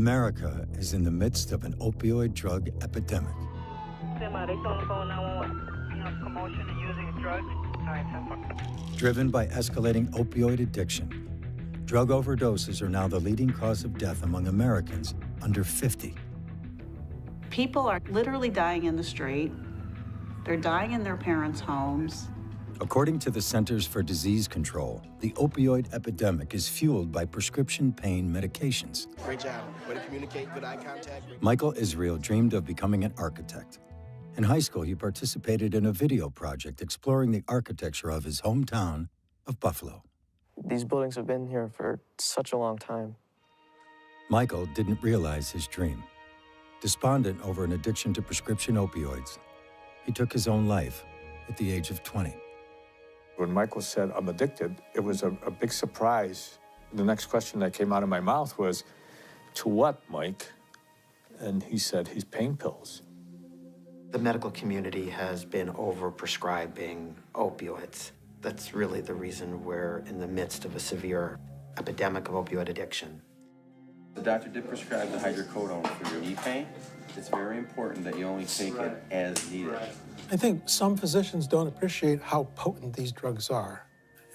America is in the midst of an opioid drug epidemic. They told the phone 911. Commotion and using drugs. All right, 10-4. Driven by escalating opioid addiction, drug overdoses are now the leading cause of death among Americans under 50. People are literally dying in the street. They're dying in their parents' homes. According to the Centers for Disease Control, the opioid epidemic is fueled by prescription pain medications. Great job. Way to communicate, good eye contact. Michael Israel dreamed of becoming an architect. In high school, he participated in a video project exploring the architecture of his hometown of Buffalo. These buildings have been here for such a long time. Michael didn't realize his dream. Despondent over an addiction to prescription opioids, he took his own life at the age of 20. When Michael said, "I'm addicted," it was a big surprise. The next question that came out of my mouth was, "To what, Mike?" And he said, "He's pain pills." The medical community has been overprescribing opioids. That's really the reason we're in the midst of a severe epidemic of opioid addiction. The doctor did prescribe the hydrocodone for your knee pain. It's very important that you only take it as needed. I think some physicians don't appreciate how potent these drugs are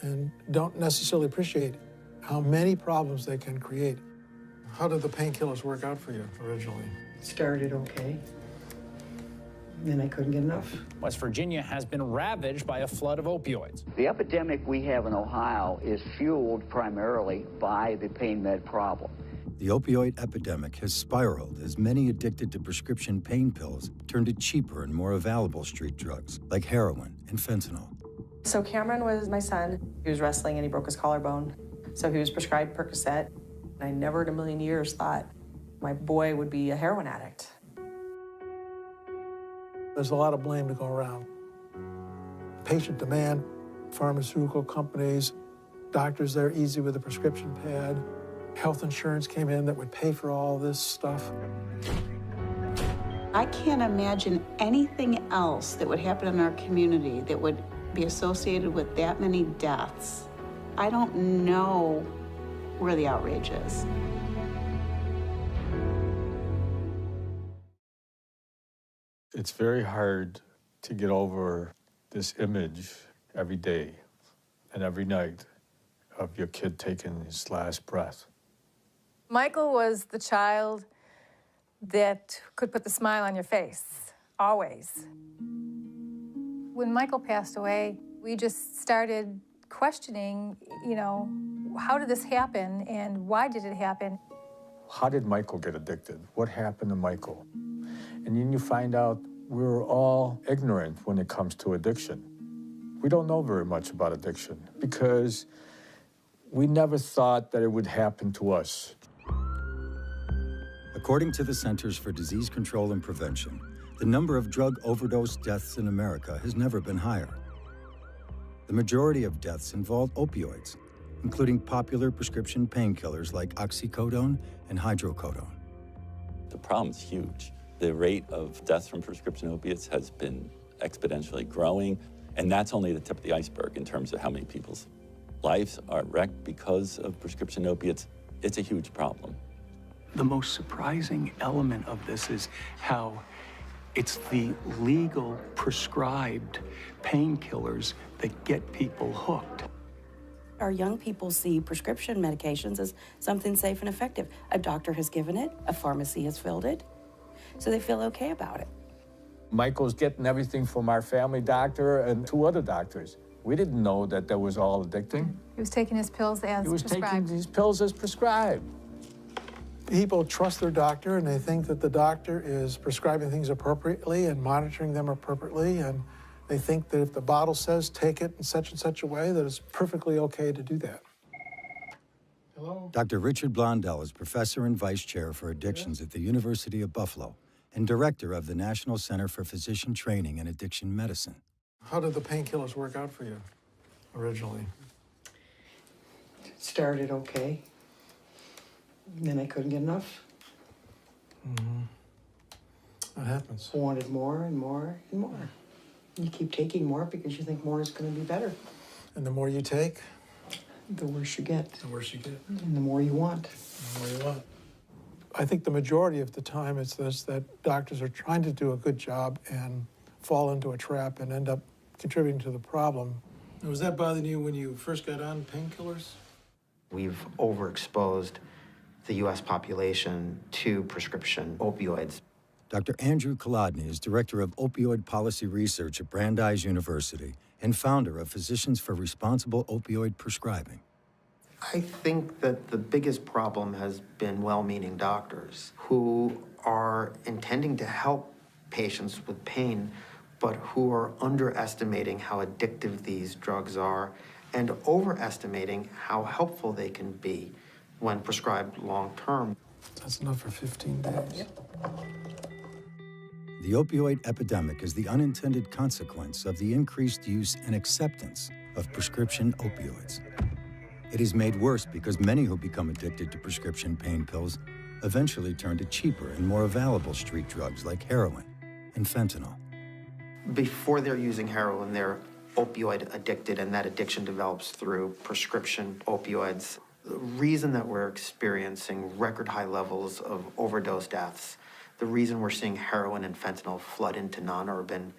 and don't necessarily appreciate how many problems they can create. How did the painkillers work out for you originally? Started okay. Then I couldn't get enough. West Virginia has been ravaged by a flood of opioids. The epidemic we have in Ohio is fueled primarily by the pain med problem. The opioid epidemic has spiraled as many addicted to prescription pain pills turn to cheaper and more available street drugs like heroin and fentanyl. So Cameron was my son. He was wrestling and he broke his collarbone. So he was prescribed Percocet. I never in a million years thought my boy would be a heroin addict. There's a lot of blame to go around. Patient demand, pharmaceutical companies, doctors there easy with a prescription pad. Health insurance came in that would pay for all this stuff. I can't imagine anything else that would happen in our community that would be associated with that many deaths. I don't know where the outrage is. It's very hard to get over this image every day and every night of your kid taking his last breath. Michael was the child that could put the smile on your face, always. When Michael passed away, we just started questioning, how did this happen and why did it happen? How did Michael get addicted? What happened to Michael? And then you find out we're all ignorant when it comes to addiction. We don't know very much about addiction because we never thought that it would happen to us. According to the Centers for Disease Control and Prevention, the number of drug overdose deaths in America has never been higher. The majority of deaths involve opioids, including popular prescription painkillers like oxycodone and hydrocodone. The problem's huge. The rate of deaths from prescription opiates has been exponentially growing, and that's only the tip of the iceberg in terms of how many people's lives are wrecked because of prescription opiates. It's a huge problem. The most surprising element of this is how it's the legal prescribed painkillers that get people hooked. Our young people see prescription medications as something safe and effective. A doctor has given it, a pharmacy has filled it, so they feel okay about it. Michael's getting everything from our family doctor and 2 other doctors. We didn't know that that was all addicting. He was taking his pills as prescribed. He was taking his pills as prescribed. People trust their doctor and they think that the doctor is prescribing things appropriately and monitoring them appropriately, and they think that if the bottle says take it in such and such a way that it's perfectly okay to do that. Hello? Dr. Richard Blondell is professor and vice chair for addictions at the University of Buffalo and director of the National Center for Physician Training and Addiction Medicine. How did the painkillers work out for you originally? Started okay. Then I couldn't get enough. What happens? I wanted more and more and more. You keep taking more because you think more is going to be better. And the more you take? The worse you get. The worse you get. And the more you want. The more you want. I think the majority of the time it's this, that doctors are trying to do a good job and fall into a trap and end up contributing to the problem. And was that bothering you when you first got on painkillers? We've overexposed the U.S. population to prescription opioids. Dr. Andrew Kolodny is director of opioid policy research at Brandeis University and founder of Physicians for Responsible Opioid Prescribing. I think that the biggest problem has been well-meaning doctors who are intending to help patients with pain, but who are underestimating how addictive these drugs are and overestimating how helpful they can be when prescribed long-term. That's enough for 15 days. Yep. The opioid epidemic is the unintended consequence of the increased use and acceptance of prescription opioids. It is made worse because many who become addicted to prescription pain pills eventually turn to cheaper and more available street drugs like heroin and fentanyl. Before they're using heroin, they're opioid addicted, and that addiction develops through prescription opioids. The reason that we're experiencing record high levels of overdose deaths, the reason we're seeing heroin and fentanyl flood into non-urban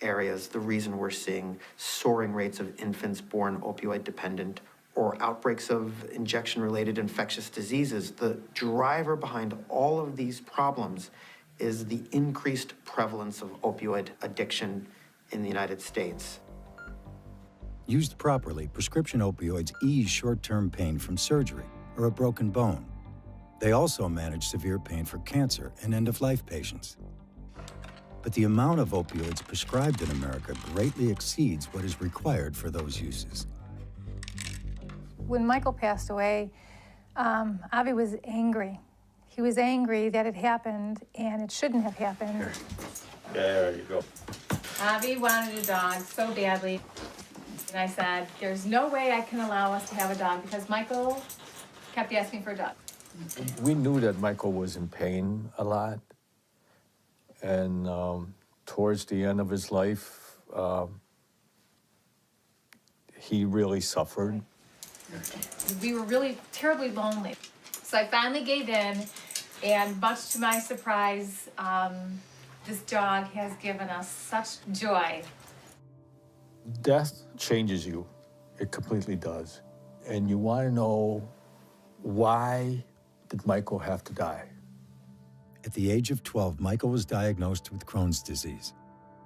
areas, the reason we're seeing soaring rates of infants born opioid dependent or outbreaks of injection-related infectious diseases, the driver behind all of these problems is the increased prevalence of opioid addiction in the United States. Used properly, prescription opioids ease short-term pain from surgery or a broken bone. They also manage severe pain for cancer and end-of-life patients. But the amount of opioids prescribed in America greatly exceeds what is required for those uses. When Michael passed away, Avi was angry. He was angry that it happened, and it shouldn't have happened. Yeah, there you go. Avi wanted a dog so badly, and I said, there's no way I can allow us to have a dog because Michael kept asking for a dog. We knew that Michael was in pain a lot, and towards the end of his life, he really suffered. We were really terribly lonely. So I finally gave in, and much to my surprise, this dog has given us such joy. Death changes you. It completely does. And you want to know, why did Michael have to die? At the age of 12, Michael was diagnosed with Crohn's disease,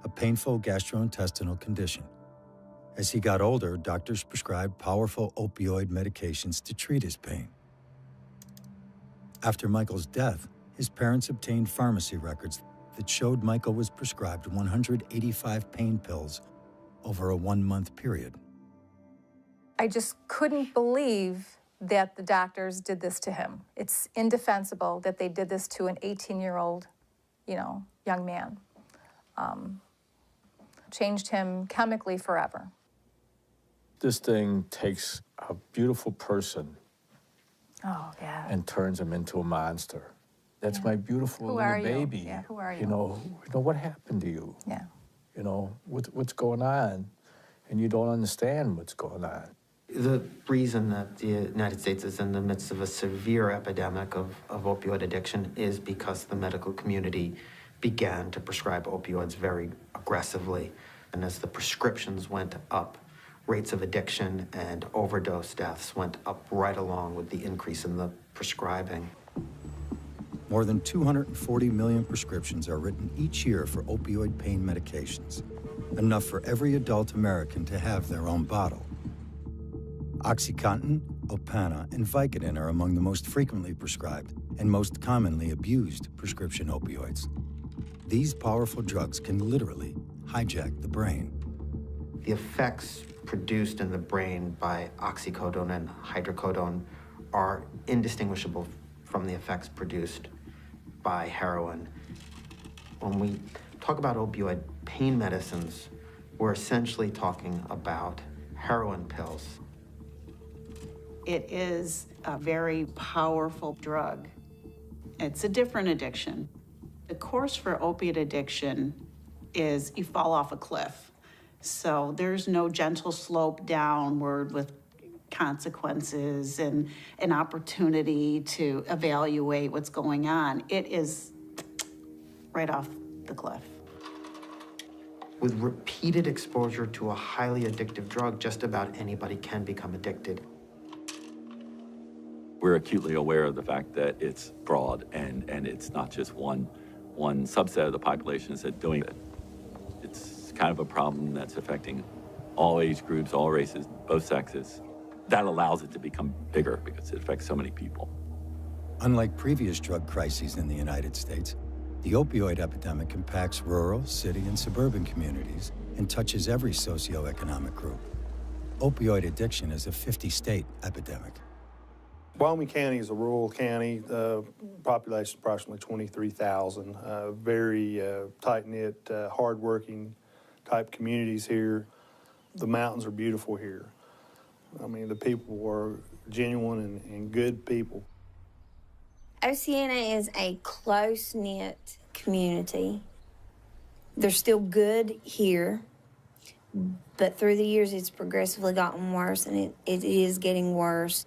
a painful gastrointestinal condition. As he got older, doctors prescribed powerful opioid medications to treat his pain. After Michael's death, his parents obtained pharmacy records that showed Michael was prescribed 185 pain pills over a 1-month period. I just couldn't believe that the doctors did this to him. It's indefensible that they did this to an 18-year-old, young man. Changed him chemically forever. This thing takes a beautiful person and turns him into a monster. That's my beautiful little baby. Yeah, who are you? You know, what happened to you? Yeah. You know, what's going on? And you don't understand what's going on. The reason that the United States is in the midst of a severe epidemic of opioid addiction is because the medical community began to prescribe opioids very aggressively. And as the prescriptions went up, rates of addiction and overdose deaths went up right along with the increase in the prescribing. More than 240 million prescriptions are written each year for opioid pain medications, enough for every adult American to have their own bottle. OxyContin, Opana, and Vicodin are among the most frequently prescribed and most commonly abused prescription opioids. These powerful drugs can literally hijack the brain. The effects produced in the brain by oxycodone and hydrocodone are indistinguishable from the effects produced by heroin. When we talk about opioid pain medicines, we're essentially talking about heroin pills. It is a very powerful drug. It's a different addiction. The course for opiate addiction is you fall off a cliff. So there's no gentle slope downward with consequences and an opportunity to evaluate what's going on, it is right off the cliff. With repeated exposure to a highly addictive drug, just about anybody can become addicted. We're acutely aware of the fact that it's broad and it's not just one subset of the population that's doing it. It's kind of a problem that's affecting all age groups, all races, both sexes. That allows it to become bigger because it affects so many people. Unlike previous drug crises in the United States, the opioid epidemic impacts rural, city, and suburban communities and touches every socioeconomic group. Opioid addiction is a 50-state epidemic. Wyoming County is a rural county. Population approximately 23,000. Very tight-knit, hard-working type communities here. The mountains are beautiful here. I mean, the people are genuine and good people. Oceana is a close-knit community. They're still good here, but through the years it's progressively gotten worse, and it is getting worse.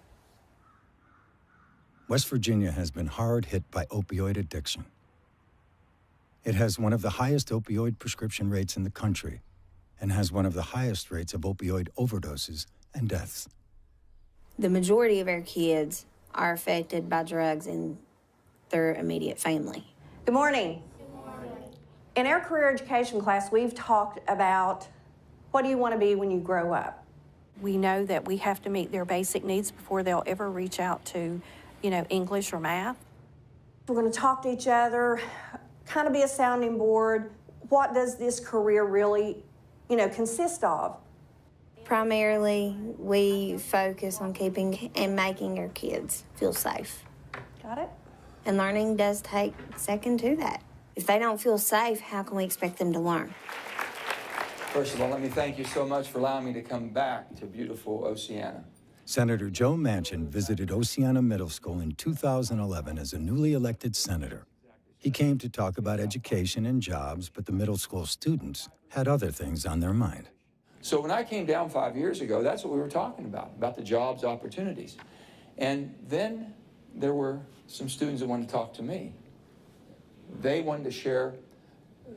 West Virginia has been hard hit by opioid addiction. It has one of the highest opioid prescription rates in the country and has one of the highest rates of opioid overdoses and deaths. The majority of our kids are affected by drugs in their immediate family. Good morning. In our career education class, we've talked about what do you want to be when you grow up? We know that we have to meet their basic needs before they'll ever reach out to, English or math. We're going to talk to each other, kind of be a sounding board. What does this career really, consist of? Primarily, we focus on keeping and making our kids feel safe. Got it? And learning does take second to that. If they don't feel safe, how can we expect them to learn? First of all, let me thank you so much for allowing me to come back to beautiful Oceana. Senator Joe Manchin visited Oceana Middle School in 2011 as a newly elected senator. He came to talk about education and jobs, but the middle school students had other things on their mind. So when I came down 5 years ago, that's what we were talking about the jobs opportunities. And then there were some students that wanted to talk to me. They wanted to share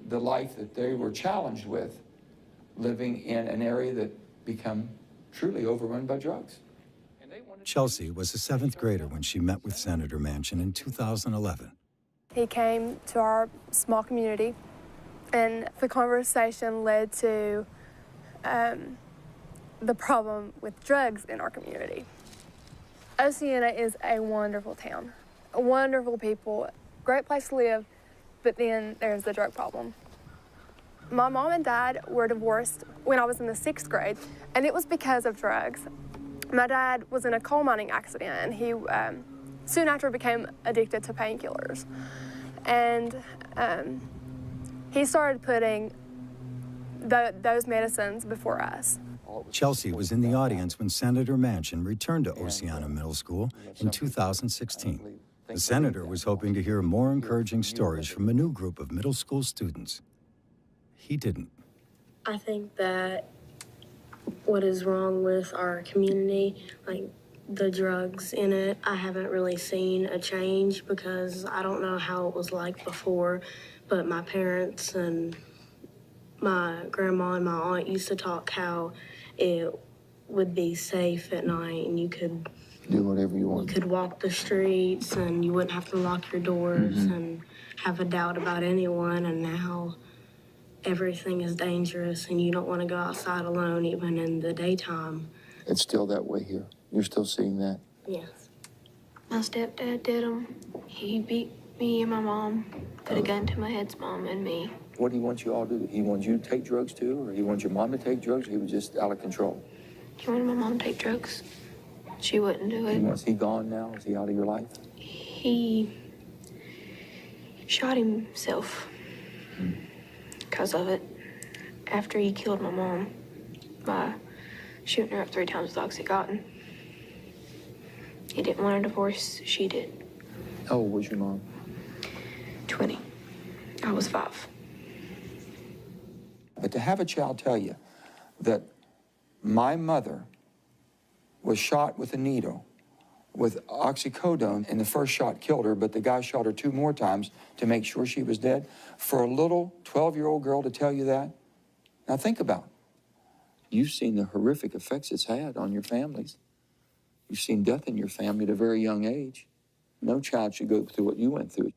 the life that they were challenged with, living in an area that become truly overrun by drugs. Chelsea was a 7th grader when she met with Senator Manchin in 2011. He came to our small community, and the conversation led to the problem with drugs in our community. Oceana is a wonderful town, wonderful people, great place to live, but then there's the drug problem. My mom and dad were divorced when I was in the 6th grade, and it was because of drugs. My dad was in a coal mining accident, and he soon after became addicted to painkillers. And he started putting those medicines before us. Chelsea was in the audience when Senator Manchin returned to Oceana Middle School in 2016. The senator was hoping to hear more encouraging stories from a new group of middle school students. He didn't. I think that what is wrong with our community, like the drugs in it, I haven't really seen a change because I don't know how it was like before, but my parents and my grandma and my aunt used to talk how it would be safe at night and you could do whatever you want. You could walk the streets and you wouldn't have to lock your doors and have a doubt about anyone, and now everything is dangerous and you don't want to go outside alone even in the daytime. It's still that way here. You're still seeing that? Yes. My stepdad did them. He beat me and my mom, put a gun to my head's mom and me. What do he want you all to do? He wants you to take drugs too, or he wants your mom to take drugs, or he was just out of control? He wanted my mom to take drugs. She wouldn't do it. Is he gone now? Is he out of your life? He shot himself because of it after he killed my mom by shooting her up 3 times with Oxycontin. He didn't want a divorce. She did. How old was your mom? 20. I was 5. But to have a child tell you that my mother was shot with a needle with oxycodone, and the first shot killed her, but the guy shot her 2 more times to make sure she was dead. For a little 12-year-old girl to tell you that, now think about it. You've seen the horrific effects it's had on your families. You've seen death in your family at a very young age. No child should go through what you went through.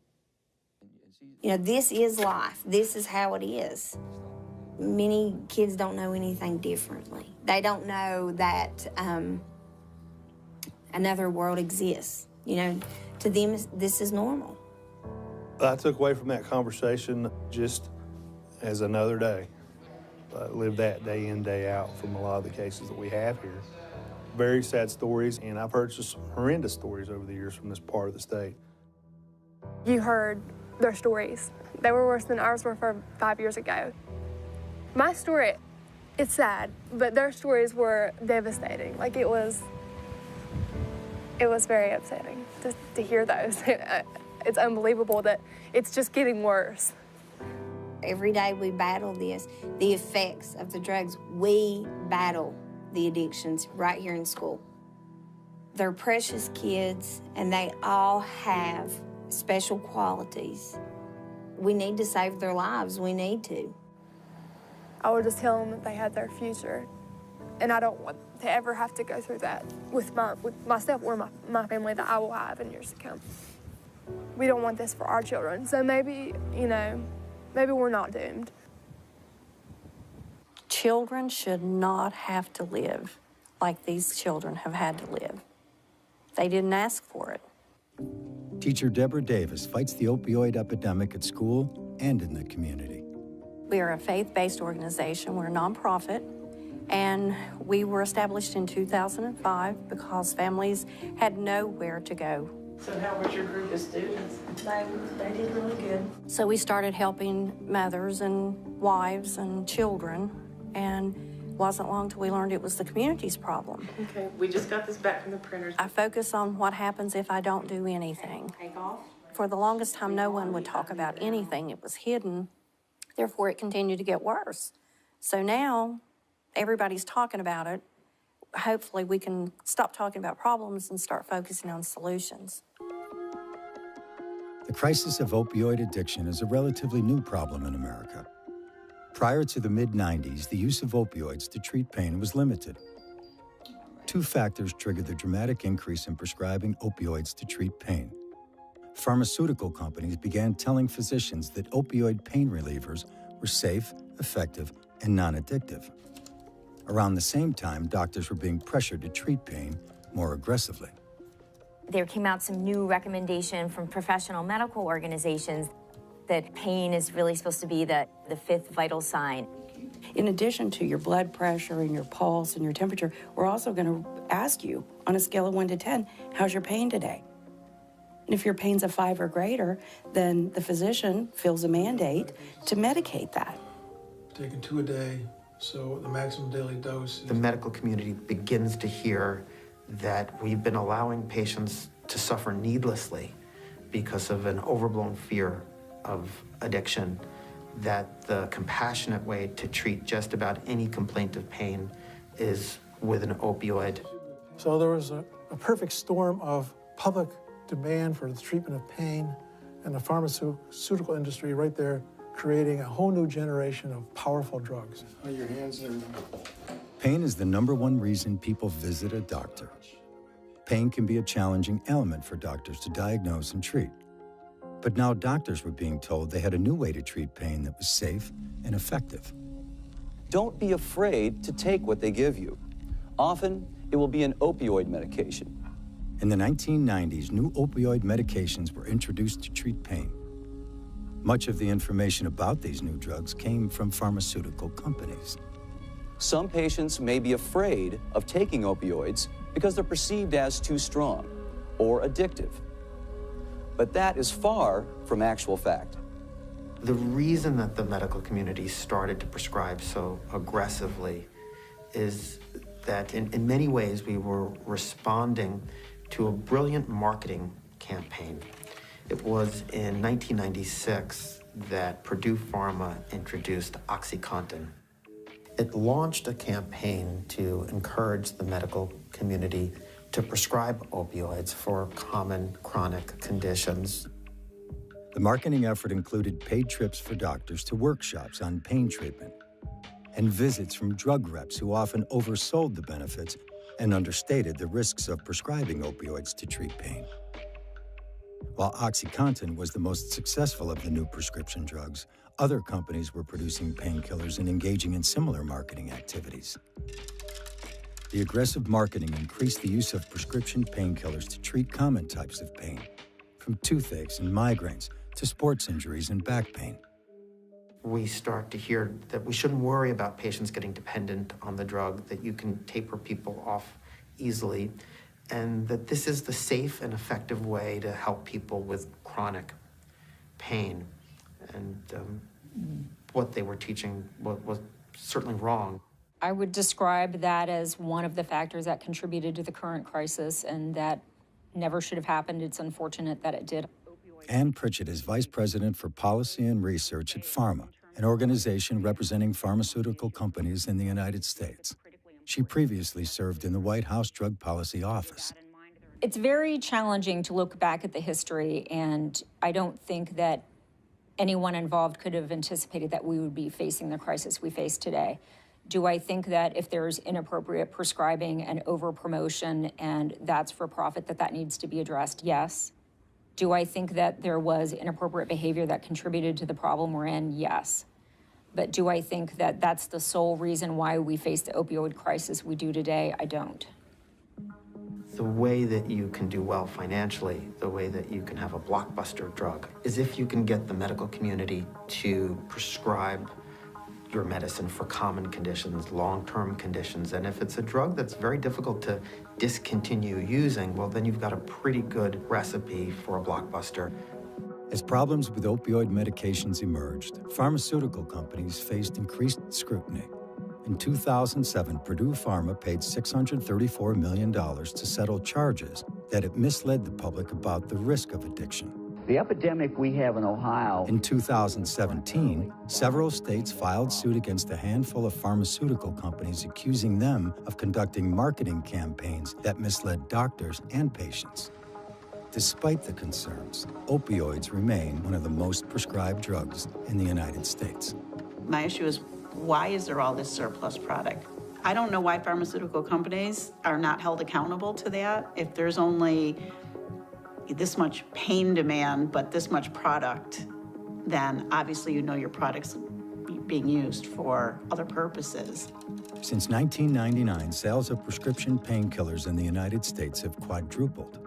You know, this is life. This is how it is. Many kids don't know anything differently. They don't know that another world exists. You know, to them, this is normal. I took away from that conversation just as another day. I live that day in, day out from a lot of the cases that we have here. Very sad stories, and I've heard some horrendous stories over the years from this part of the state. You heard their stories. They were worse than ours were for 5 years ago. My story, it's sad, but their stories were devastating. Like, it was very upsetting to hear those. It's unbelievable that it's just getting worse. Every day we battle this, the effects of the drugs. We battle the addictions right here in school. They're precious kids, and they all have special qualities. We need to save their lives. We need to. I would just tell them that they had their future, and I don't want to ever have to go through that with myself or my family that I will have in years to come. We don't want this for our children, so maybe, you know, maybe we're not doomed. Children should not have to live like these children have had to live. They didn't ask for it. Teacher Deborah Davis fights the opioid epidemic at school and in the community. We are a faith-based organization. We're a nonprofit, and we were established in 2005 because families had nowhere to go. So how was your group of students? They did really good. So we started helping mothers and wives and children, and it wasn't long till we learned it was the community's problem. Okay, we just got this back from the printers. I focus on what happens if I don't do anything. Take off. For the longest time, no one would talk about anything. It was hidden. Therefore, it continued to get worse. So now, everybody's talking about it. Hopefully, we can stop talking about problems and start focusing on solutions. The crisis of opioid addiction is a relatively new problem in America. Prior to the mid-90s, the use of opioids to treat pain was limited. 2 factors triggered the dramatic increase in prescribing opioids to treat pain. Pharmaceutical companies began telling physicians that opioid pain relievers were safe, effective, and non-addictive. Around the same time, doctors were being pressured to treat pain more aggressively. There came out some new recommendation from professional medical organizations that pain is really supposed to be the 5th vital sign. In addition to your blood pressure and your pulse and your temperature, we're also going to ask you on a scale of 1 to 10, how's your pain today? And if your pain's a 5 or greater, then the physician feels a mandate to medicate that. Taking 2 a day, so the maximum daily dose. The medical community begins to hear that we've been allowing patients to suffer needlessly because of an overblown fear of addiction, that the compassionate way to treat just about any complaint of pain is with an opioid. So there was a perfect storm of public demand for the treatment of pain and the pharmaceutical industry right there creating a whole new generation of powerful drugs. Your hands are... Pain is the #1 reason people visit a doctor. Pain can be a challenging element for doctors to diagnose and treat. But now doctors were being told they had a new way to treat pain that was safe and effective. Don't be afraid to take what they give you. Often, it will be an opioid medication. In the 1990s, new opioid medications were introduced to treat pain. Much of the information about these new drugs came from pharmaceutical companies. Some patients may be afraid of taking opioids because they're perceived as too strong or addictive. But that is far from actual fact. The reason that the medical community started to prescribe so aggressively is that in many ways we were responding to a brilliant marketing campaign. It was in 1996 that Purdue Pharma introduced OxyContin. It launched a campaign to encourage the medical community to prescribe opioids for common chronic conditions. The marketing effort included paid trips for doctors to workshops on pain treatment and visits from drug reps who often oversold the benefits and understated the risks of prescribing opioids to treat pain. While OxyContin was the most successful of the new prescription drugs, other companies were producing painkillers and engaging in similar marketing activities. The aggressive marketing increased the use of prescription painkillers to treat common types of pain, from toothaches and migraines to sports injuries and back pain. We start to hear that we shouldn't worry about patients getting dependent on the drug, that you can taper people off easily, and that this is the safe and effective way to help people with chronic pain. And what they were teaching was certainly wrong. I would describe that as one of the factors that contributed to the current crisis, and that never should have happened. It's unfortunate that it did. Ann Pritchett is Vice President for Policy and Research at PhRMA, an organization representing pharmaceutical companies in the United States. She previously served in the White House Drug Policy Office. It's very challenging to look back at the history, and I don't think that anyone involved could have anticipated that we would be facing the crisis we face today. Do I think that if there's inappropriate prescribing and over-promotion and that's for profit, that needs to be addressed? Yes. Do I think that there was inappropriate behavior that contributed to the problem we're in? Yes. But do I think that that's the sole reason why we face the opioid crisis we do today? I don't. The way that you can do well financially, the way that you can have a blockbuster drug, is if you can get the medical community to prescribe your medicine for common conditions, long-term conditions. And if it's a drug that's very difficult to discontinue using, well, then you've got a pretty good recipe for a blockbuster. As problems with opioid medications emerged, pharmaceutical companies faced increased scrutiny. In 2007, Purdue Pharma paid $634 million to settle charges that it misled the public about the risk of addiction. The epidemic we have in Ohio. In 2017, several states filed suit against a handful of pharmaceutical companies accusing them of conducting marketing campaigns that misled doctors and patients. Despite the concerns, opioids remain one of the most prescribed drugs in the United States. My issue is, why is there all this surplus product? I don't know why pharmaceutical companies are not held accountable to that. If there's only this much pain demand, but this much product, then obviously you know your product's being used for other purposes. Since 1999, sales of prescription painkillers in the United States have quadrupled.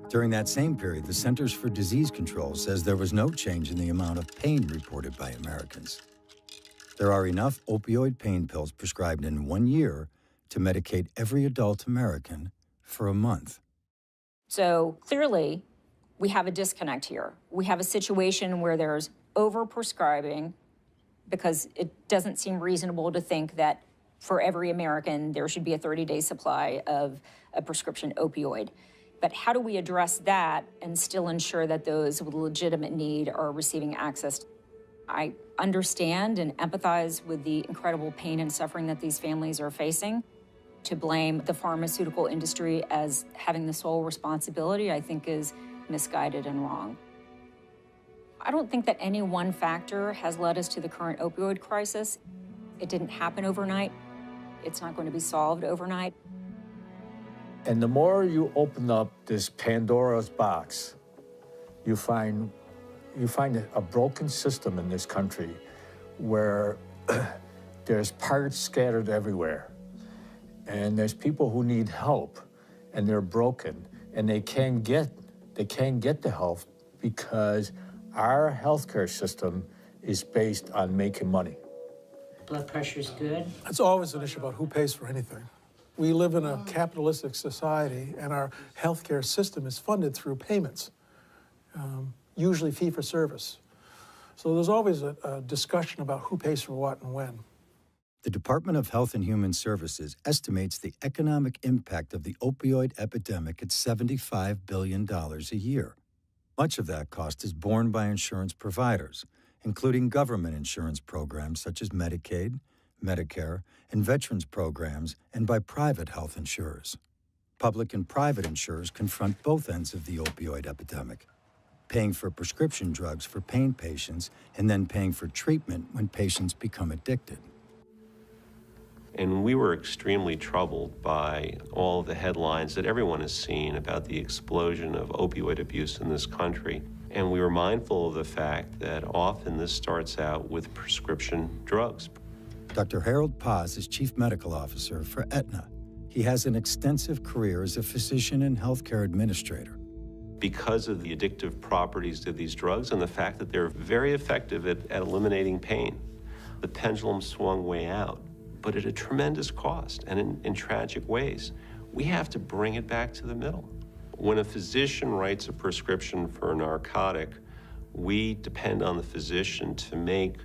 During that same period, the Centers for Disease Control says there was no change in the amount of pain reported by Americans. There are enough opioid pain pills prescribed in 1 year to medicate every adult American for a month. So clearly, we have a disconnect here. We have a situation where there's over-prescribing because it doesn't seem reasonable to think that for every American, there should be a 30-day supply of a prescription opioid. But how do we address that and still ensure that those with legitimate need are receiving access? I understand and empathize with the incredible pain and suffering that these families are facing. To blame the pharmaceutical industry as having the sole responsibility, I think, is misguided and wrong. I don't think that any one factor has led us to the current opioid crisis. It didn't happen overnight. It's not going to be solved overnight. And the more you open up this Pandora's box, you find a broken system in this country where there's parts scattered everywhere. And there's people who need help, and they're broken, and they can't get the help because our healthcare system is based on making money. Blood pressure's good. It's always an issue about who pays for anything. We live in a capitalistic society, and our healthcare system is funded through payments, usually fee-for-service. So there's always a discussion about who pays for what and when. The Department of Health and Human Services estimates the economic impact of the opioid epidemic at $75 billion a year. Much of that cost is borne by insurance providers, including government insurance programs such as Medicaid, Medicare, and veterans programs, and by private health insurers. Public and private insurers confront both ends of the opioid epidemic, paying for prescription drugs for pain patients and then paying for treatment when patients become addicted. And we were extremely troubled by all the headlines that everyone has seen about the explosion of opioid abuse in this country. And we were mindful of the fact that often this starts out with prescription drugs. Dr. Harold Paz is Chief Medical Officer for Aetna. He has an extensive career as a physician and healthcare administrator. Because of the addictive properties of these drugs and the fact that they're very effective at eliminating pain, the pendulum swung way out, but at a tremendous cost and in tragic ways. We have to bring it back to the middle. When a physician writes a prescription for a narcotic, we depend on the physician to make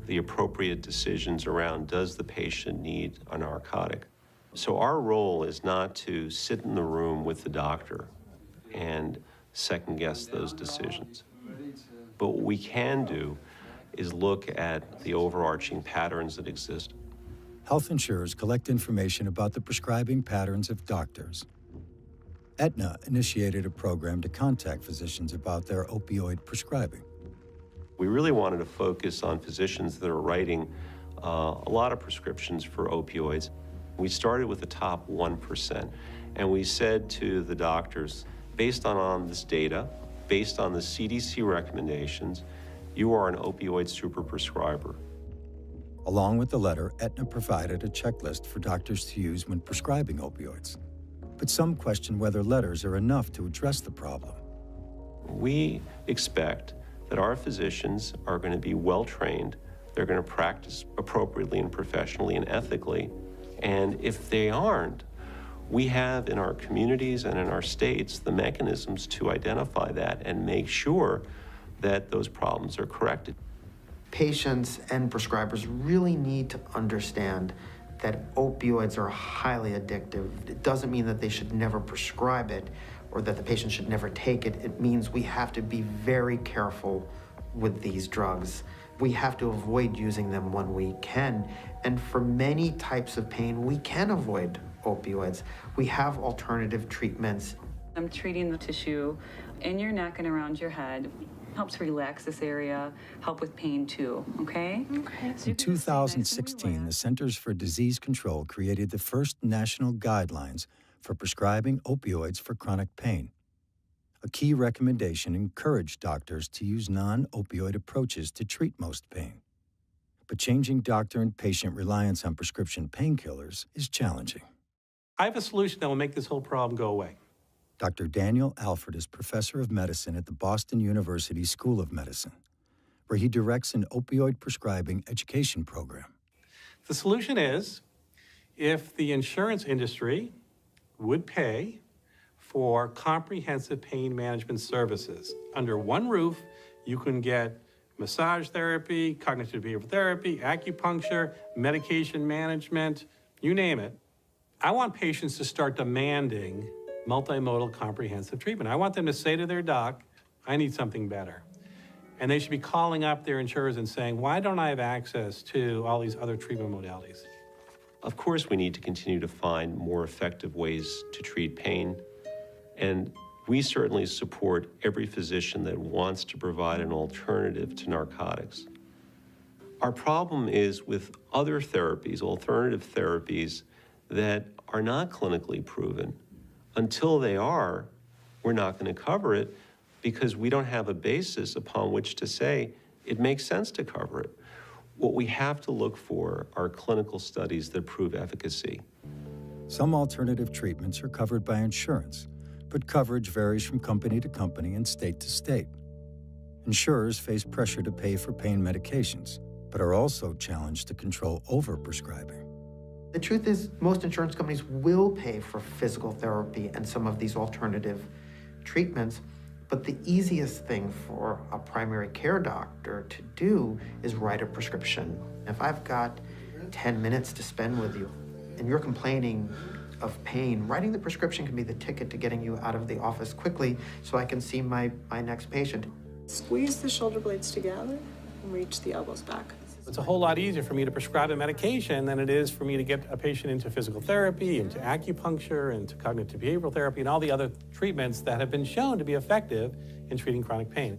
the appropriate decisions around, does the patient need a narcotic? So our role is not to sit in the room with the doctor and second guess those decisions. But what we can do is look at the overarching patterns that exist. Health insurers collect information about the prescribing patterns of doctors. Aetna initiated a program to contact physicians about their opioid prescribing. We really wanted to focus on physicians that are writing a lot of prescriptions for opioids. We started with the top 1%, and we said to the doctors, based on this data, based on the CDC recommendations, you are an opioid superprescriber. Along with the letter, Aetna provided a checklist for doctors to use when prescribing opioids. But some question whether letters are enough to address the problem. We expect that our physicians are going to be well-trained, they're going to practice appropriately and professionally and ethically, and if they aren't, we have in our communities and in our states the mechanisms to identify that and make sure that those problems are corrected. Patients and prescribers really need to understand that opioids are highly addictive. It doesn't mean that they should never prescribe it or that the patient should never take it. It means we have to be very careful with these drugs. We have to avoid using them when we can. And for many types of pain, we can avoid opioids. We have alternative treatments. I'm treating the tissue in your neck and around your head. Helps relax this area, help with pain too, okay? Okay. In 2016, the Centers for Disease Control created the first national guidelines for prescribing opioids for chronic pain. A key recommendation encouraged doctors to use non-opioid approaches to treat most pain. But changing doctor and patient reliance on prescription painkillers is challenging. I have a solution that will make this whole problem go away. Dr. Daniel Alford is professor of medicine at the Boston University School of Medicine, where he directs an opioid prescribing education program. The solution is if the insurance industry would pay for comprehensive pain management services. Under one roof, you can get massage therapy, cognitive behavioral therapy, acupuncture, medication management, you name it. I want patients to start demanding multimodal comprehensive treatment. I want them to say to their doc, I need something better. And they should be calling up their insurers and saying, why don't I have access to all these other treatment modalities? Of course, we need to continue to find more effective ways to treat pain. And we certainly support every physician that wants to provide an alternative to narcotics. Our problem is with other therapies, alternative therapies, that are not clinically proven. Until they are, we're not going to cover it because we don't have a basis upon which to say it makes sense to cover it. What we have to look for are clinical studies that prove efficacy. Some alternative treatments are covered by insurance, but coverage varies from company to company and state to state. Insurers face pressure to pay for pain medications, but are also challenged to control overprescribing. The truth is, most insurance companies will pay for physical therapy and some of these alternative treatments, but the easiest thing for a primary care doctor to do is write a prescription. If I've got 10 minutes to spend with you and you're complaining of pain, writing the prescription can be the ticket to getting you out of the office quickly so I can see my next patient. Squeeze the shoulder blades together and reach the elbows back. It's a whole lot easier for me to prescribe a medication than it is for me to get a patient into physical therapy, into acupuncture, into cognitive behavioral therapy, and all the other treatments that have been shown to be effective in treating chronic pain.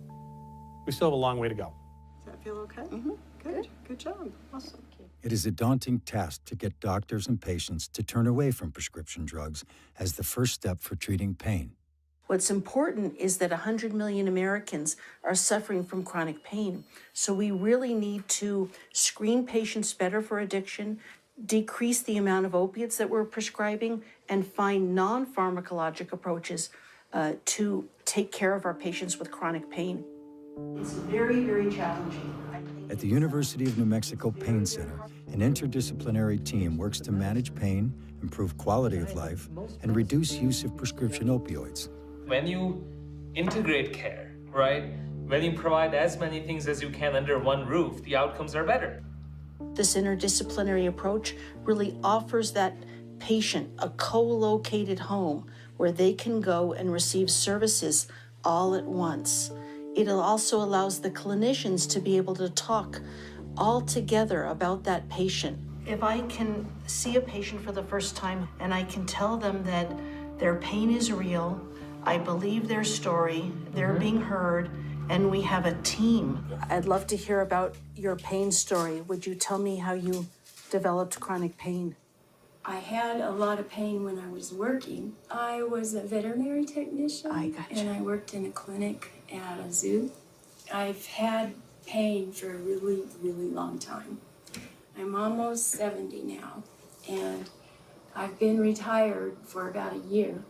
We still have a long way to go. Does that feel okay? Mm-hmm. Good. Good job. Awesome. It is a daunting task to get doctors and patients to turn away from prescription drugs as the first step for treating pain. What's important is that 100 million Americans are suffering from chronic pain. So we really need to screen patients better for addiction, decrease the amount of opiates that we're prescribing, and find non-pharmacologic approaches to take care of our patients with chronic pain. It's very, very challenging. At the University of New Mexico Pain Center, an interdisciplinary team works to manage pain, improve quality of life, and reduce use of prescription opioids. When you integrate care, right? When you provide as many things as you can under one roof, the outcomes are better. This interdisciplinary approach really offers that patient a co-located home where they can go and receive services all at once. It also allows the clinicians to be able to talk all together about that patient. If I can see a patient for the first time and I can tell them that their pain is real, I believe their story, they're being heard, and we have a team. I'd love to hear about your pain story. Would you tell me how you developed chronic pain? I had a lot of pain when I was working. I was a veterinary technician. And I worked in a clinic at a zoo. I've had pain for a really, really long time. I'm almost 70 now, and I've been retired for about a year.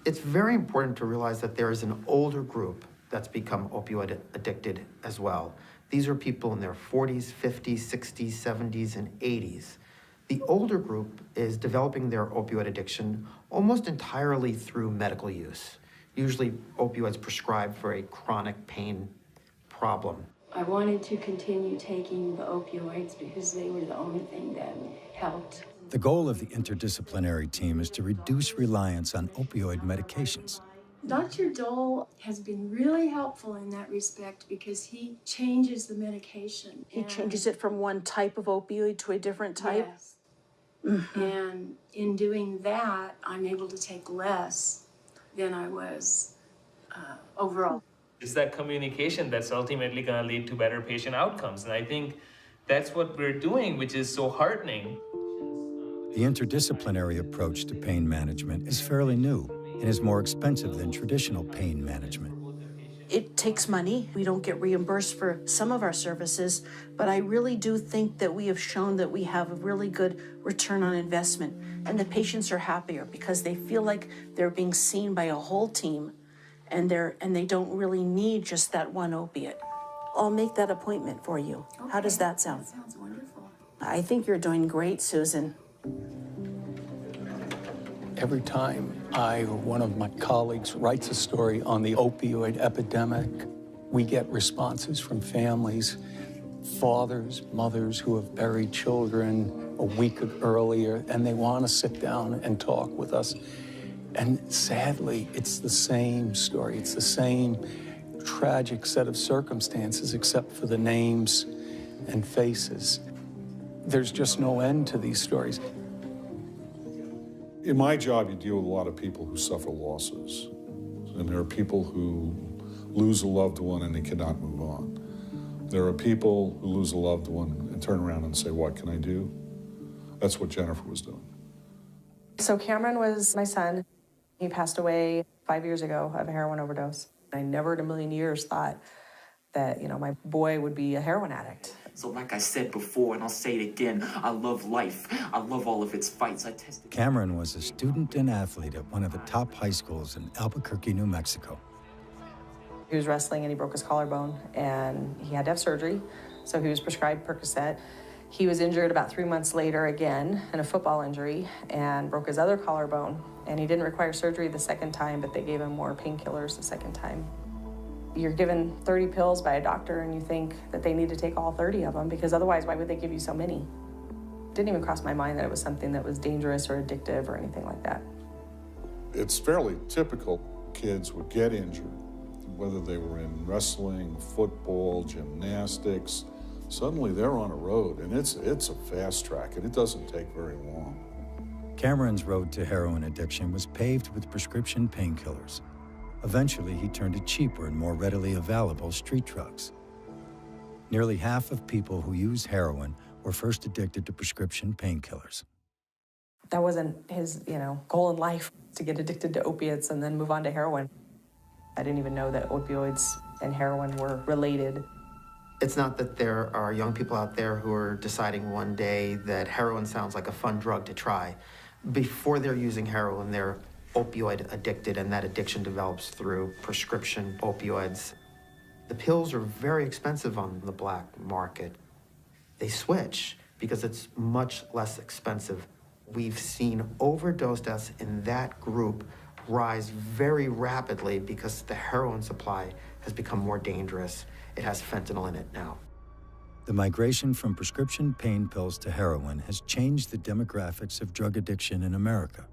It's very important to realize that there is an older group that's become opioid addicted as well. These are people in their 40s, 50s, 60s, 70s, and 80s. The older group is developing their opioid addiction almost entirely through medical use, usually opioids prescribed for a chronic pain problem. I wanted to continue taking the opioids because they were the only thing that helped. The goal of the interdisciplinary team is to reduce reliance on opioid medications. Dr. Dole has been really helpful in that respect because he changes the medication. He changes it from one type of opioid to a different type? Yes. And in doing that, I'm able to take less than I was overall. It's that communication that's ultimately going to lead to better patient outcomes. And I think that's what we're doing, which is so heartening. The interdisciplinary approach to pain management is fairly new and is more expensive than traditional pain management. It takes money. We don't get reimbursed for some of our services, but I really do think that we have shown that we have a really good return on investment, and the patients are happier because they feel like they're being seen by a whole team, and they don't really need just that one opiate. I'll make that appointment for you. Okay. How does that sound? That sounds wonderful. I think you're doing great, Susan. Every time I or one of my colleagues writes a story on the opioid epidemic, we get responses from families, fathers, mothers who have buried children a week earlier, and they want to sit down and talk with us. And sadly, it's the same story. It's the same tragic set of circumstances, except for the names and faces. There's just no end to these stories. In my job, you deal with a lot of people who suffer losses. And there are people who lose a loved one and they cannot move on. There are people who lose a loved one and turn around and say, what can I do? That's what Jennifer was doing. So Cameron was my son. He passed away 5 years ago of a heroin overdose. I never in a million years thought that, my boy would be a heroin addict. So like I said before, and I'll say it again, I love life. I love all of its fights. Cameron was a student and athlete at one of the top high schools in Albuquerque, New Mexico. He was wrestling and he broke his collarbone and he had to have surgery. So he was prescribed Percocet. He was injured about 3 months later again in a football injury and broke his other collarbone. And he didn't require surgery the second time, but they gave him more painkillers the second time. You're given 30 pills by a doctor and you think that they need to take all 30 of them because otherwise, why would they give you so many? It didn't even cross my mind that it was something that was dangerous or addictive or anything like that. It's fairly typical kids would get injured, whether they were in wrestling, football, gymnastics, Suddenly they're on a road, and it's a fast track, and it doesn't take very long. Cameron's road to heroin addiction was paved with prescription painkillers. Eventually, he turned to cheaper and more readily available street drugs. Nearly half of people who use heroin were first addicted to prescription painkillers. That wasn't his, goal in life, to get addicted to opiates and then move on to heroin. I didn't even know that opioids and heroin were related. It's not that there are young people out there who are deciding one day that heroin sounds like a fun drug to try. Before they're using heroin, they're opioid addicted, and that addiction develops through prescription opioids. The pills are very expensive on the black market. They switch because it's much less expensive. We've seen overdose deaths in that group rise very rapidly because the heroin supply has become more dangerous. It has fentanyl in it now. The migration from prescription pain pills to heroin has changed the demographics of drug addiction in America.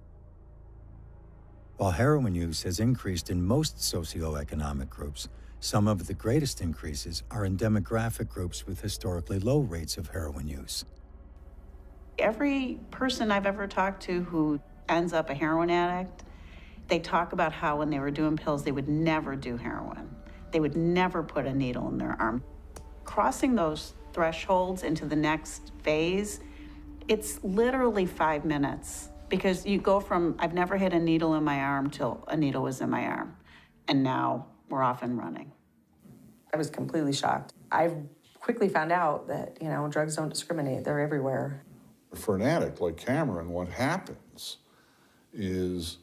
While heroin use has increased in most socioeconomic groups, some of the greatest increases are in demographic groups with historically low rates of heroin use. Every person I've ever talked to who ends up a heroin addict, they talk about how when they were doing pills, they would never do heroin. They would never put a needle in their arm. Crossing those thresholds into the next phase, it's literally 5 minutes, because you go from, I've never had a needle in my arm till a needle was in my arm. And now we're off and running. I was completely shocked. I quickly found out that, drugs don't discriminate. They're everywhere. For an addict like Cameron, what happens is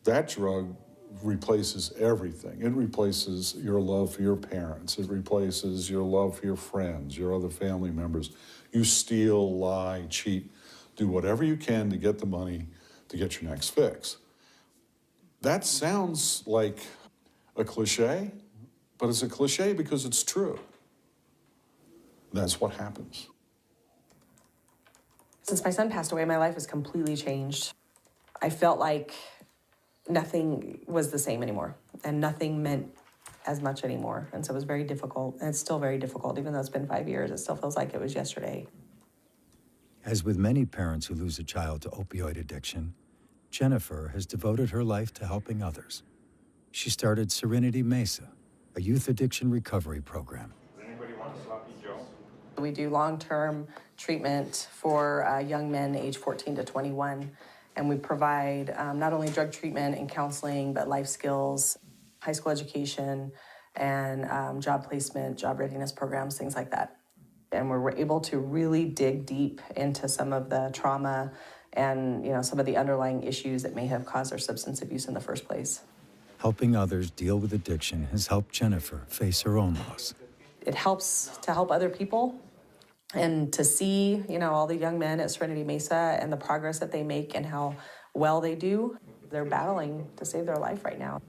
that drug replaces everything. It replaces your love for your parents. It replaces your love for your friends, your other family members. You steal, lie, cheat, do whatever you can to get the money to get your next fix. That sounds like a cliche, but it's a cliche because it's true. That's what happens. Since my son passed away, my life has completely changed. I felt like nothing was the same anymore, and nothing meant as much anymore. And so it was very difficult, and it's still very difficult. Even though it's been 5 years, it still feels like it was yesterday. As with many parents who lose a child to opioid addiction, Jennifer has devoted her life to helping others. She started Serenity Mesa, a youth addiction recovery program. We do long-term treatment for young men aged 14 to 21, and we provide not only drug treatment and counseling, but life skills, high school education, and job placement, job readiness programs, things like that. And we're able to really dig deep into some of the trauma and some of the underlying issues that may have caused their substance abuse in the first place. Helping others deal with addiction has helped Jennifer face her own loss. It helps to help other people and to see, all the young men at Serenity Mesa and the progress that they make and how well they do. They're battling to save their life right now.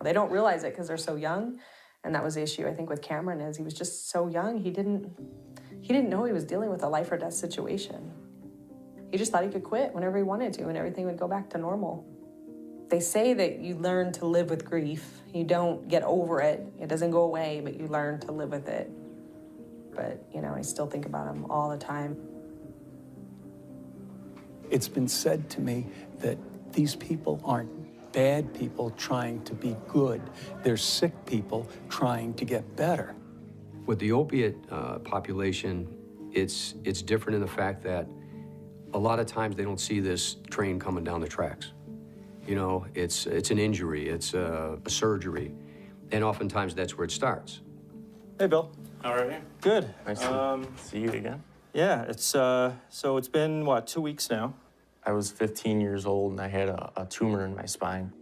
They don't realize it because they're so young. And that was the issue, I think, with Cameron, is he was just so young. He didn't know he was dealing with a life or death situation. He just thought he could quit whenever he wanted to and everything would go back to normal. They say that you learn to live with grief. You don't get over it. It doesn't go away, but you learn to live with it. But, I still think about him all the time. It's been said to me that these people aren't bad people trying to be good. They're sick people trying to get better. With the opiate population, it's different in the fact that a lot of times they don't see this train coming down the tracks. It's an injury, it's a surgery, and oftentimes that's where it starts. Hey, Bill. How are you? Good. Nice to see you again. Yeah, so it's been, 2 weeks now? I was 15 years old and I had a tumor in my spine.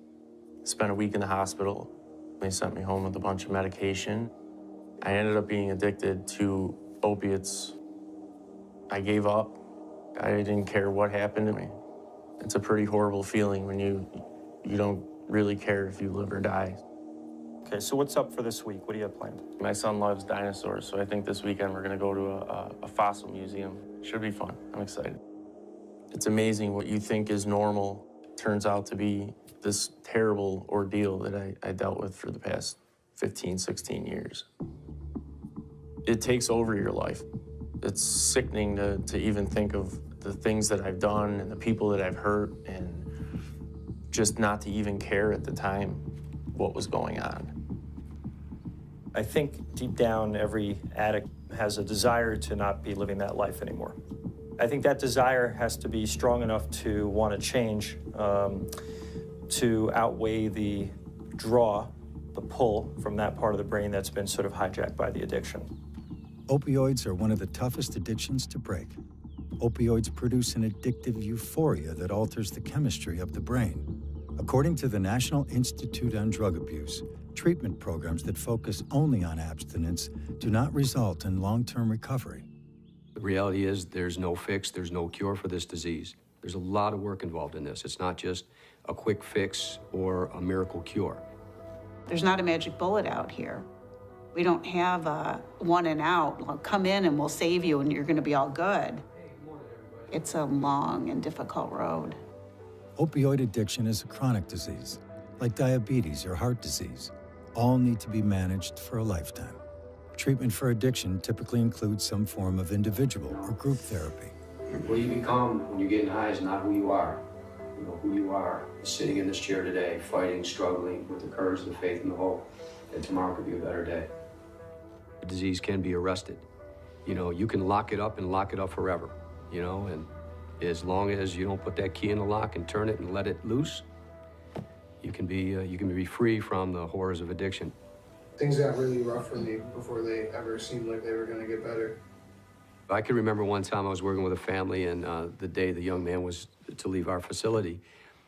Spent a week in the hospital. They sent me home with a bunch of medication. I ended up being addicted to opiates. I gave up. I didn't care what happened to me. It's a pretty horrible feeling when you don't really care if you live or die. Okay, so what's up for this week? What do you have planned? My son loves dinosaurs, so I think this weekend we're gonna go to a fossil museum. Should be fun. I'm excited. It's amazing what you think is normal turns out to be this terrible ordeal that I dealt with for the past 15, 16 years. it takes over your life. It's sickening to even think of the things that I've done and the people that I've hurt, and just not to even care at the time what was going on. I think deep down, every addict has a desire to not be living that life anymore. I think that desire has to be strong enough to want to change, to outweigh the draw, the pull from that part of the brain that's been sort of hijacked by the addiction. Opioids are one of the toughest addictions to break. Opioids produce an addictive euphoria that alters the chemistry of the brain. According to the National Institute on Drug Abuse, treatment programs that focus only on abstinence do not result in long-term recovery. The reality is there's no fix, there's no cure for this disease. There's a lot of work involved in this. It's not just a quick fix or a miracle cure. There's not a magic bullet out here. We don't have a one and out, well, come in and we'll save you and you're gonna be all good. It's a long and difficult road. Opioid addiction is a chronic disease, like diabetes or heart disease. All need to be managed for a lifetime. Treatment for addiction typically includes some form of individual or group therapy. What you become when you're getting high is not who you are. You know, who you are is sitting in this chair today, fighting, struggling with the courage, the faith, and the hope that tomorrow could be a better day. The disease can be arrested. You know, you can lock it up and lock it up forever, you know, and as long as you don't put that key in the lock and turn it and let it loose, you can be free from the horrors of addiction. Things got really rough for me before they ever seemed like they were going to get better. I can remember one time I was working with a family, and the day the young man was to leave our facility,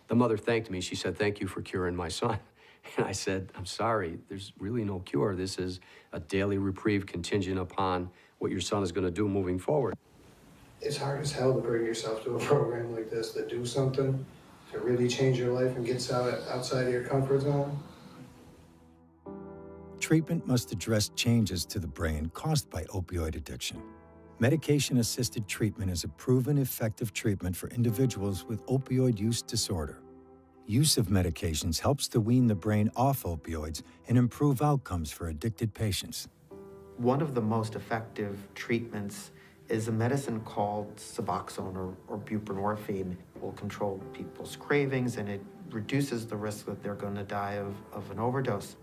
the mother thanked me. She said, "Thank you for curing my son." And I said, "I'm sorry, there's really no cure. This is a daily reprieve contingent upon what your son is going to do moving forward." It's hard as hell to bring yourself to a program like this, to do something, to really change your life and get outside of your comfort zone. Treatment must address changes to the brain caused by opioid addiction. Medication-assisted treatment is a proven effective treatment for individuals with opioid use disorder. Use of medications helps to wean the brain off opioids and improve outcomes for addicted patients. One of the most effective treatments is a medicine called Suboxone or buprenorphine. It will control people's cravings, and it reduces the risk that they're going to die of an overdose.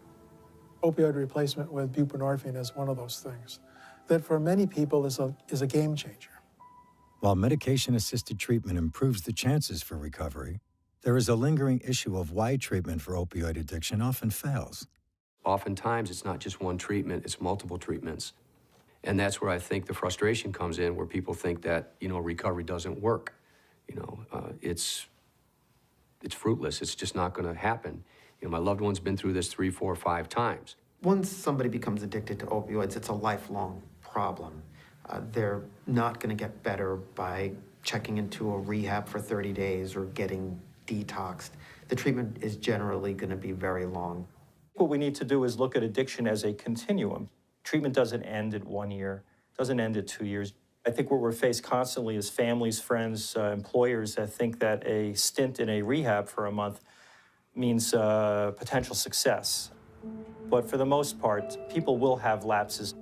Opioid replacement with buprenorphine is one of those things that for many people is a game changer. While medication-assisted treatment improves the chances for recovery, there is a lingering issue of why treatment for opioid addiction often fails. Oftentimes, it's not just one treatment, it's multiple treatments. And that's where I think the frustration comes in, where people think that, you know, recovery doesn't work. You know, it's fruitless. It's just not going to happen. You know, my loved one's been through this 3, 4, 5 times. Once somebody becomes addicted to opioids, it's a lifelong problem. They're not going to get better by checking into a rehab for 30 days or getting detoxed. The treatment is generally going to be very long. What we need to do is look at addiction as a continuum. Treatment doesn't end at 1 year, doesn't end at 2 years. I think what we're faced constantly is families, friends, employers that think that a stint in a rehab for a month means potential success. But for the most part, people will have lapses.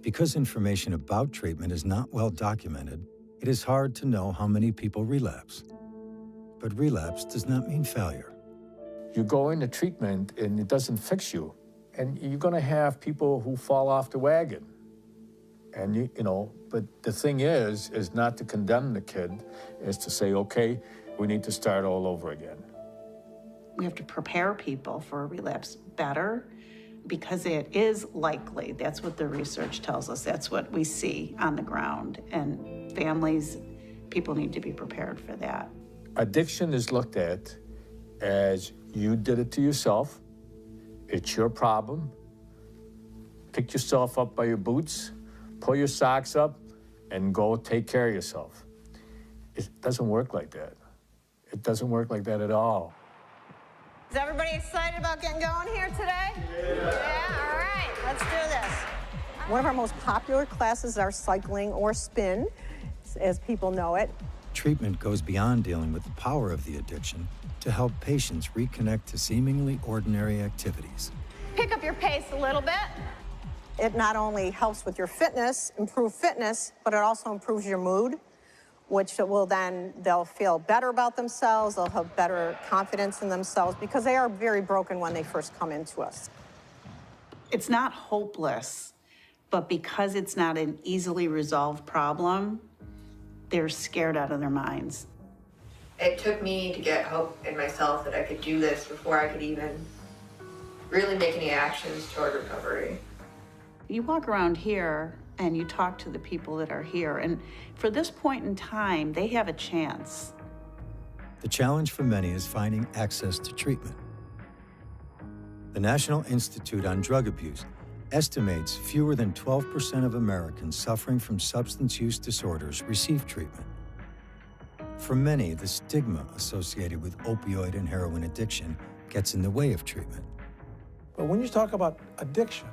Because information about treatment is not well documented, it is hard to know how many people relapse. But relapse does not mean failure. You go into treatment and it doesn't fix you. And you're going to have people who fall off the wagon. And, you know, but the thing is not to condemn the kid, is to say, okay, we need to start all over again. We have to prepare people for a relapse better because it is likely. That's what the research tells us. That's what we see on the ground. And families, people need to be prepared for that. Addiction is looked at as you did it to yourself. It's your problem. Pick yourself up by your boots, pull your socks up, and go take care of yourself. It doesn't work like that. It doesn't work like that at all. Is everybody excited about getting going here today? Yeah, all right, let's do this. One of our most popular classes are cycling or spin, as people know it. Treatment goes beyond dealing with the power of the addiction to help patients reconnect to seemingly ordinary activities. Pick up your pace a little bit. It not only helps with your fitness, improve fitness, but it also improves your mood, which will then, they'll feel better about themselves, they'll have better confidence in themselves, because they are very broken when they first come into us. It's not hopeless, but because it's not an easily resolved problem, they're scared out of their minds. It took me to get hope in myself that I could do this before I could even really make any actions toward recovery. You walk around here and you talk to the people that are here, and for this point in time, they have a chance. The challenge for many is finding access to treatment. The National Institute on Drug Abuse estimates fewer than 12% of Americans suffering from substance use disorders receive treatment. For many, the stigma associated with opioid and heroin addiction gets in the way of treatment. But when you talk about addiction,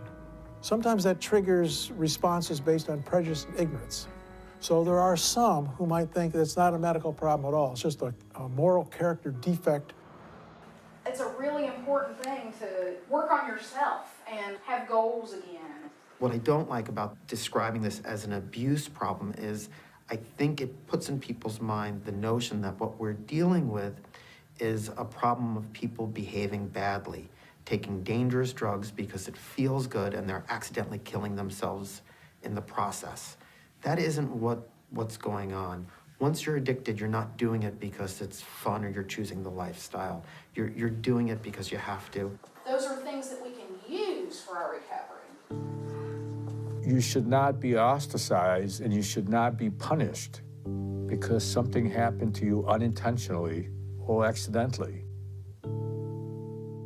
sometimes that triggers responses based on prejudice and ignorance. So there are some who might think that it's not a medical problem at all. It's just a moral character defect. It's a really important thing to work on yourself and have goals again. What I don't like about describing this as an abuse problem is I think it puts in people's mind the notion that what we're dealing with is a problem of people behaving badly, taking dangerous drugs because it feels good and they're accidentally killing themselves in the process. That isn't what's going on. Once you're addicted, you're not doing it because it's fun or you're choosing the lifestyle. You're doing it because you have to. Those are things that we can use for our recovery. You should not be ostracized and you should not be punished because something happened to you unintentionally or accidentally.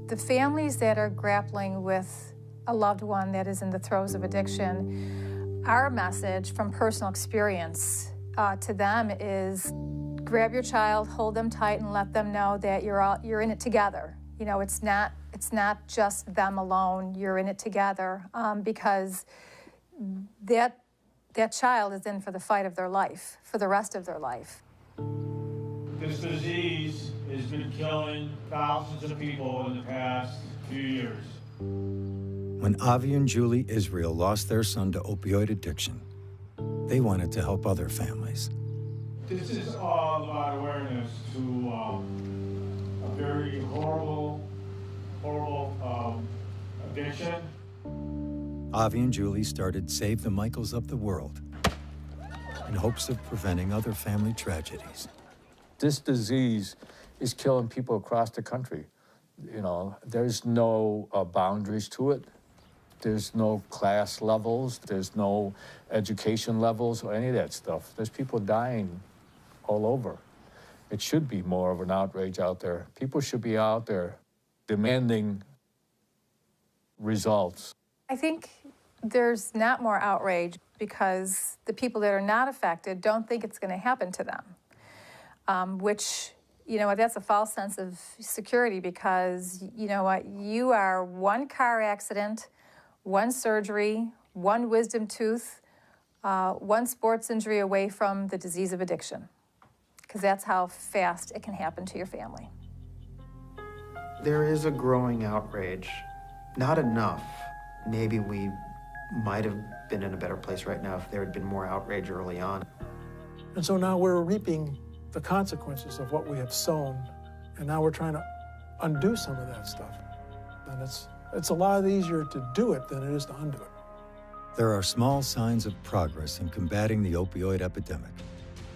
The families that are grappling with a loved one that is in the throes of addiction, our message from personal experience to them is grab your child, hold them tight, and let them know that you're in it together. You know, it's not just them alone. You're in it together because that child is in for the fight of their life, for the rest of their life. This disease has been killing thousands of people in the past few years. When Avi and Julie Israel lost their son to opioid addiction, they wanted to help other families. This is all about awareness to a very horrible addiction. Avi and Julie started Save the Michaels of the World in hopes of preventing other family tragedies. This disease is killing people across the country. You know, there's no boundaries to it. There's no class levels. There's no education levels or any of that stuff. There's people dying all over. It should be more of an outrage out there. People should be out there demanding results. I think there's not more outrage because the people that are not affected don't think it's going to happen to them, which, you know, that's a false sense of security because, you know what, you are one car accident, one surgery, one wisdom tooth, one sports injury away from the disease of addiction, because that's how fast it can happen to your family. There is a growing outrage. Not enough. Maybe we might have been in a better place right now if there had been more outrage early on. And so now we're reaping the consequences of what we have sown, and now we're trying to undo some of that stuff. And it's a lot easier to do it than it is to undo it. There are small signs of progress in combating the opioid epidemic.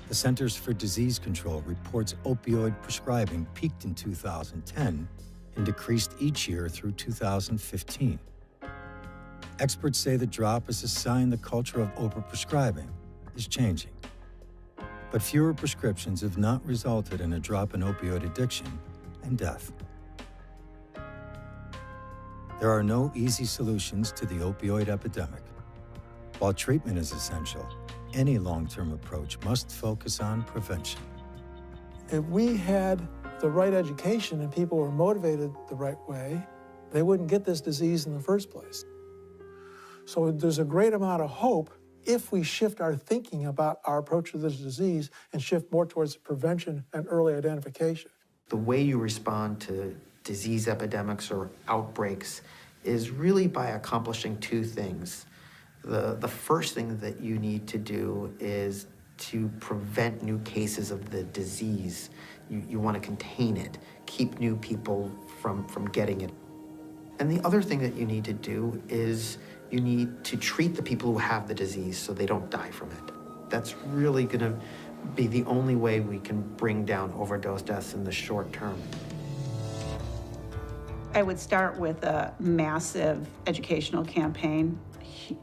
The Centers for Disease Control reports opioid prescribing peaked in 2010 and decreased each year through 2015. Experts say the drop is a sign the culture of overprescribing is changing. But fewer prescriptions have not resulted in a drop in opioid addiction and death. There are no easy solutions to the opioid epidemic. While treatment is essential, any long-term approach must focus on prevention. If we had the right education and people were motivated the right way, they wouldn't get this disease in the first place. So there's a great amount of hope if we shift our thinking about our approach to this disease and shift more towards prevention and early identification. The way you respond to disease epidemics or outbreaks is really by accomplishing two things. The first thing that you need to do is to prevent new cases of the disease. You want to contain it, keep new people from getting it. And the other thing that you need to do is you need to treat the people who have the disease so they don't die from it. That's really going to be the only way we can bring down overdose deaths in the short term. I would start with a massive educational campaign,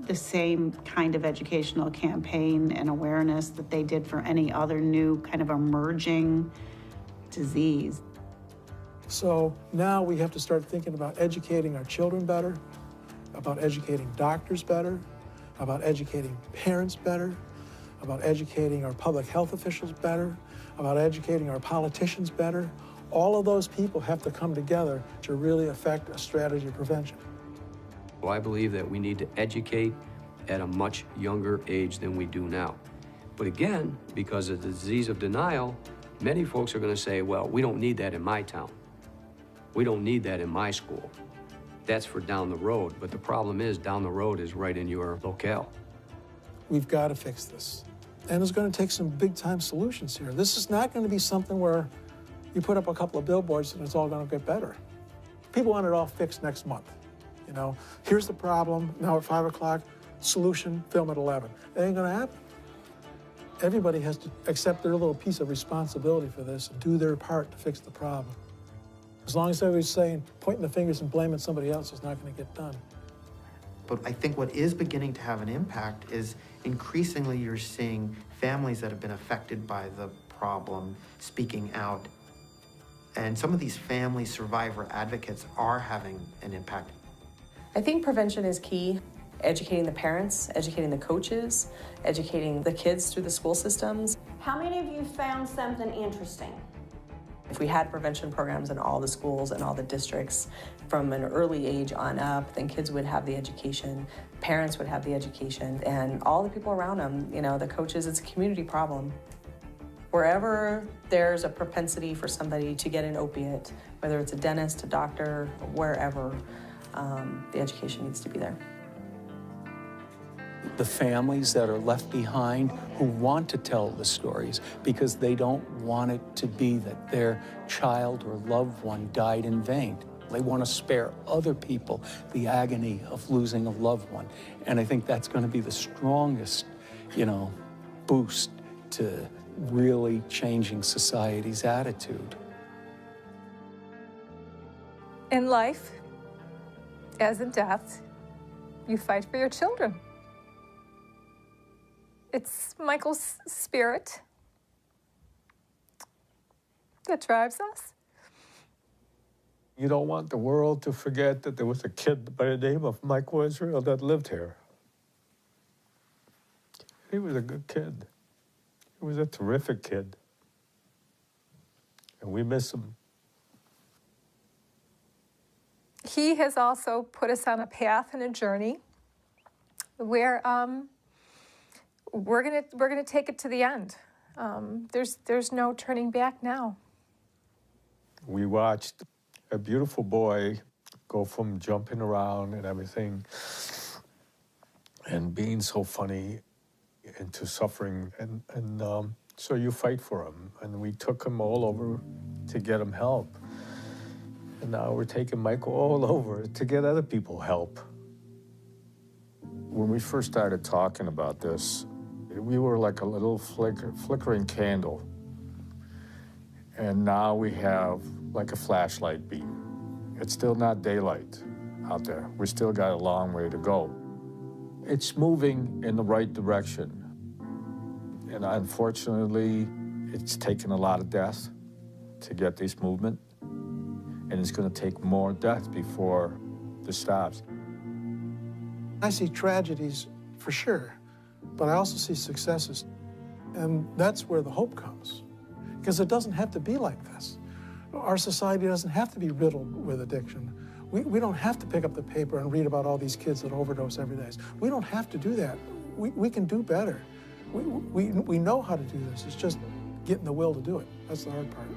the same kind of educational campaign and awareness that they did for any other new kind of emerging disease. So now we have to start thinking about educating our children better, about educating doctors better, about educating parents better, about educating our public health officials better, about educating our politicians better. All of those people have to come together to really affect a strategy of prevention. Well, I believe that we need to educate at a much younger age than we do now. But again, because of the disease of denial, many folks are going to say, well, we don't need that in my town. We don't need that in my school. That's for down the road. But the problem is, down the road is right in your locale. We've got to fix this. And it's going to take some big-time solutions here. This is not going to be something where you put up a couple of billboards and it's all going to get better. People want it all fixed next month. You know, here's the problem, now at 5 o'clock, solution, film at 11. It ain't going to happen. Everybody has to accept their little piece of responsibility for this and do their part to fix the problem. As long as everybody's saying, pointing the fingers and blaming somebody else, is not going to get done. But I think what is beginning to have an impact is increasingly you're seeing families that have been affected by the problem speaking out. And some of these family survivor advocates are having an impact. I think prevention is key. Educating the parents, educating the coaches, educating the kids through the school systems. How many of you found something interesting? If we had prevention programs in all the schools and all the districts from an early age on up, then kids would have the education, parents would have the education, and all the people around them, you know, the coaches, it's a community problem. Wherever there's a propensity for somebody to get an opiate, whether it's a dentist, a doctor, wherever, the education needs to be there. The families that are left behind who want to tell the stories because they don't want it to be that their child or loved one died in vain. They want to spare other people the agony of losing a loved one. And I think that's going to be the strongest, you know, boost to really changing society's attitude. In life, as in death, you fight for your children. It's Michael's spirit that drives us. You don't want the world to forget that there was a kid by the name of Michael Israel that lived here. He was a good kid. He was a terrific kid. And we miss him. He has also put us on a path and a journey where we're gonna take it to the end. There's no turning back now. We watched a beautiful boy go from jumping around and everything and being so funny into suffering. And so you fight for him. And we took him all over to get him help. And now we're taking Michael all over to get other people help. When we first started talking about this, we were like a little flickering candle. And now we have like a flashlight beam. It's still not daylight out there. We still got a long way to go. It's moving in the right direction. And unfortunately, it's taken a lot of death to get this movement. And it's going to take more death before this stops. I see tragedies for sure, but I also see successes. And that's where the hope comes, because it doesn't have to be like this. Our society doesn't have to be riddled with addiction. We don't have to pick up the paper and read about all these kids that overdose every day. We don't have to do that. We can do better. We know how to do this. It's just getting the will to do it. That's the hard part.